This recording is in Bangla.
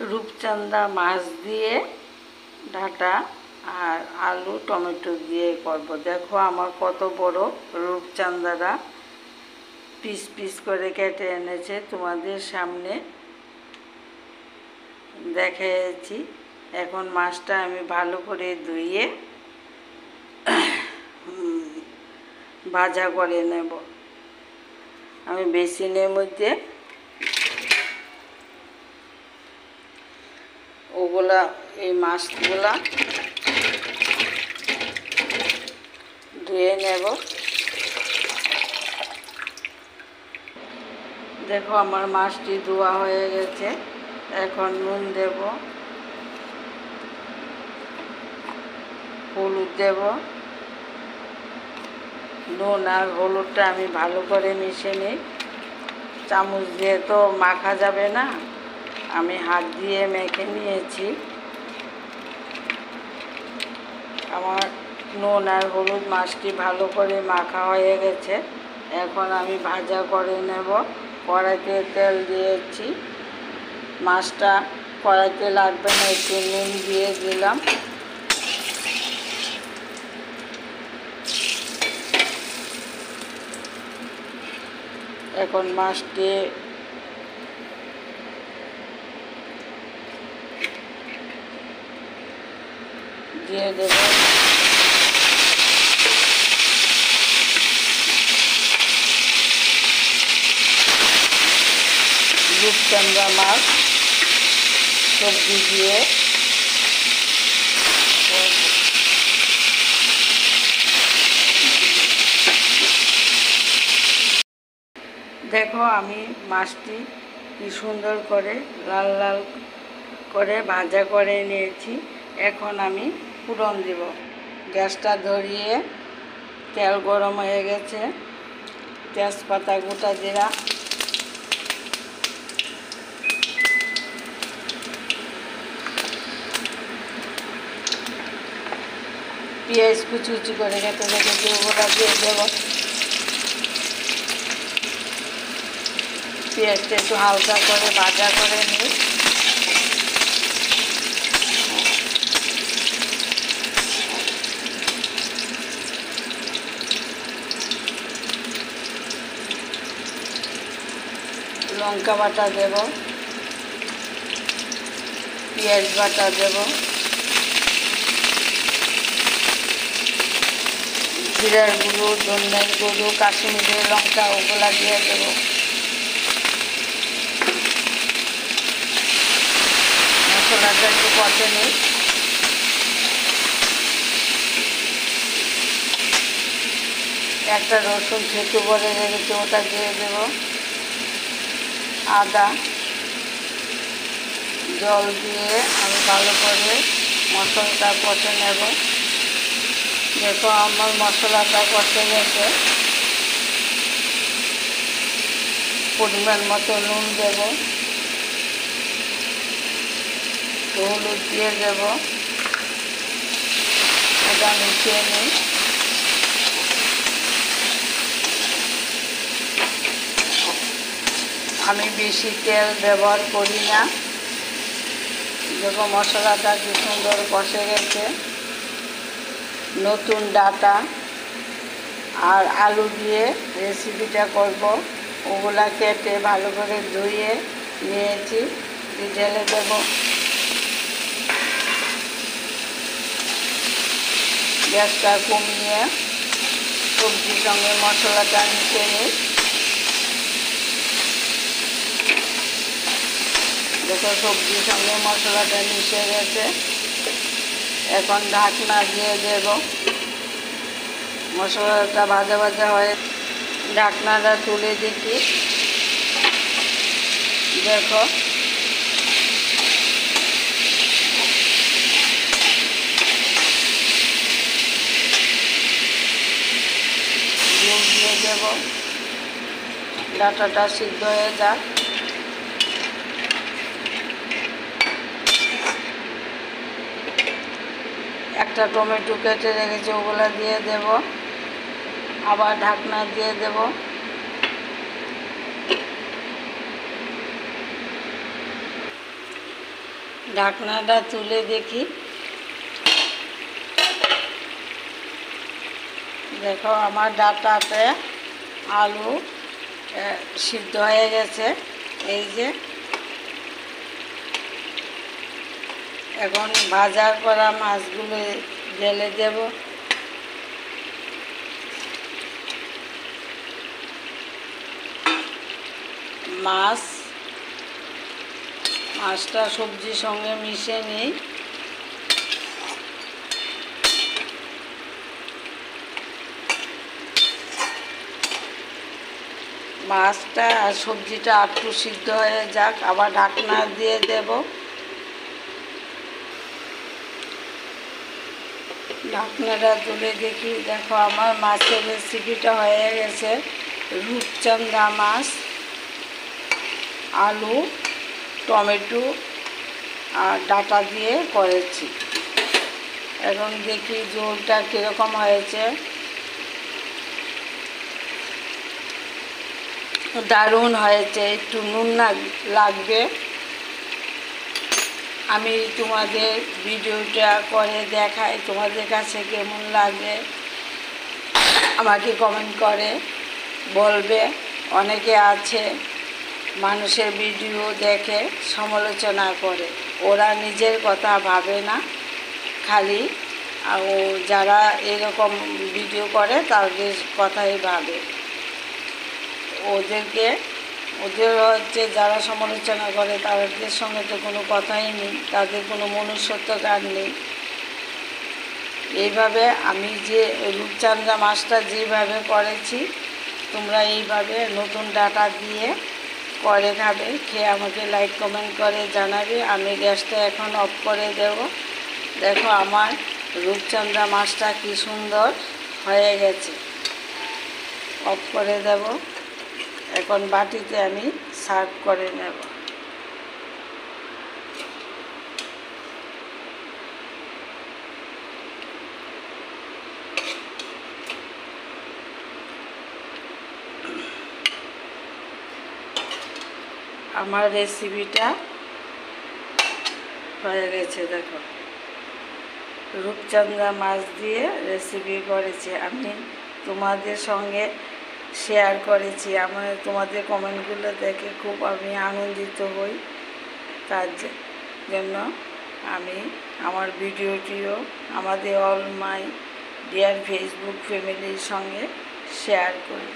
রূপচাঁদা মাছ দিয়ে ডাঁটা আর আলু টমেটো দিয়ে করব। দেখো আমার কত বড় রূপচাঁদারা পিস পিস করে কেটে এনেছে, তোমাদের সামনে দেখাচ্ছি। এখন মাছটা আমি ভালো করে ধুয়ে ভাজা করে নেব। আমি বেসিনের মধ্যে এই মাছগুলা ধুয়ে নেব। দেখো আমার মাছটি ধোয়া হয়ে গেছে। এখন নুন দেব, হলুদ দেব। নুন আর হলুদটা আমি ভালো করে মিশিয়ে নিই। চামচ দিয়ে তো মাখা যাবে না, আমি হাত দিয়ে মেখে নিয়েছি। আমার নুন আর হলুদ মাছটি ভালো করে মাখা হয়ে গেছে। এখন আমি ভাজা করে নেব। কড়াইতে তেল দিয়েছি, মাছটা কড়াইতে লাগবে না, একটু নুন দিয়ে দিলাম। এখন মাছটি দিয়ে দেব। রূপচাঁদা মাছ সবজি দিয়ে দেখো আমি মাছটি কি সুন্দর করে লাল লাল করে ভাজা করে নিয়েছি। এখন আমি ফোড়ন দেব। গ্যাসটা ধরিয়ে তেল গরম হয়ে গেছে। তেজপাতা, গোটা জিরা, পেঁয়াজ কুচি কুচি করে কেটে রেখেছি, ওগুলো দিয়ে দেব। পেঁয়াজটা একটু হালকা করে ভাজা করে নিই। লঙ্কা বাটা দেব, পেঁয়াজ বাটা দেব, জিরার গুঁড়ো, ধনিয়ার গুঁড়ো, কাশ্মীরি লঙ্কা, ওগুলা দিয়ে দেব। মশলাটা একটু কষে নিই। একটা রসুন থেঁতো করে রেখেছি, ওটা দিয়ে দেব। আদা, জল দিয়ে আমি ভালো করে মশলাটা কষে নেব। দেখো আমার মশলাটা কষে গেছে। পরিমাণ মতো নুন দেব, হলুদ দিয়ে দেব। এটা মিশিয়ে নিই। আমি বেশি তেল ব্যবহার করি না। দেখো মশলাটা কি সুন্দর কষে গেছে। নতুন ডাঁটা আর আলু দিয়ে রেসিপিটা করব। ওগুলা কেটে ভালো করে ধুয়ে নিয়েছি, ঢেলে দেব। গ্যাসটা কমিয়ে সবজির সঙ্গে মশলাটা মিশিয়ে নিই। দেখো সবজির সঙ্গে মশলাটা মিশে গেছে। এখন ঢাকনা দিয়ে দেব। মশলাটা ভাজা ভাজা হয়ে ঢাকনাটা তুলে দেখি। দেখো ডিম দিয়ে দেব। ডাঁটাটা সিদ্ধ হয়ে যাক। একটা টমেটো কেটে রেখেছি, ওগুলো দিয়ে দেব। আবার ঢাকনা দিয়ে দেব। ঢাকনাটা তুলে দেখি, দেখো আমার ডাটাতে আলু সিদ্ধ হয়ে গেছে। এই যে এখন ভাজা করা মাছগুলো ঢেলে দেব। মাছটা সবজির সঙ্গে মিশিয়ে নিই। মাছটা আর সবজিটা একটু সিদ্ধ হয়ে যাক, আবার ঢাকনা দিয়ে দেব। ঢাকনাটা তুলে দেখি, দেখো আমার মাছের রেসিপিটা হয়ে গেছে। রূপচাঁদা মাছ, আলু, টমেটো আর ডাটা দিয়ে করেছি। এখন দেখি ঝোলটা কীরকম হয়েছে। দারুণ হয়েছে, একটু নুন লাগবে। আমি তোমাদের ভিডিওটা করে দেখাই, তোমাদের কাছে কেমন লাগে আমাকে কমেন্ট করে বলবে। অনেকে আছে মানুষের ভিডিও দেখে সমালোচনা করে, ওরা নিজের কথা ভাবে না, খালি যারা এরকম ভিডিও করে তাদের কথাই ভাবে। ওদের হচ্ছে যারা সমালোচনা করে তাদের সঙ্গে তো কোনো কথাই নেই, তাদের কোনো মনুষ্যত্ব জ্ঞান নেই। এইভাবে আমি যে রূপচাঁদা মাছটা যেভাবে করেছি, তোমরা এইভাবে নতুন ডাটা দিয়ে করে খাবে, খেয়ে আমাকে লাইক কমেন্ট করে জানাবে। আমি গ্যাসটা এখন অফ করে দেব। দেখো আমার রূপচাঁদা মাছটা কি সুন্দর হয়ে গেছে। অফ করে দেব। এখন বাটিতে আমি সার্ভ করে নেব। আমার রেসিপিটা হয়ে গেছে। দেখো রূপচাঁদা মাছ দিয়ে রেসিপি করেছি, আমি তোমাদের সঙ্গে শেয়ার করেছি। তোমাদের কমেন্টগুলো দেখে খুব আমি আনন্দিত হই, তার জন্য আমি আমার ভিডিওটিও আমাদের অল মাই ডিয়ার ফেসবুক ফ্যামিলির সঙ্গে শেয়ার করি।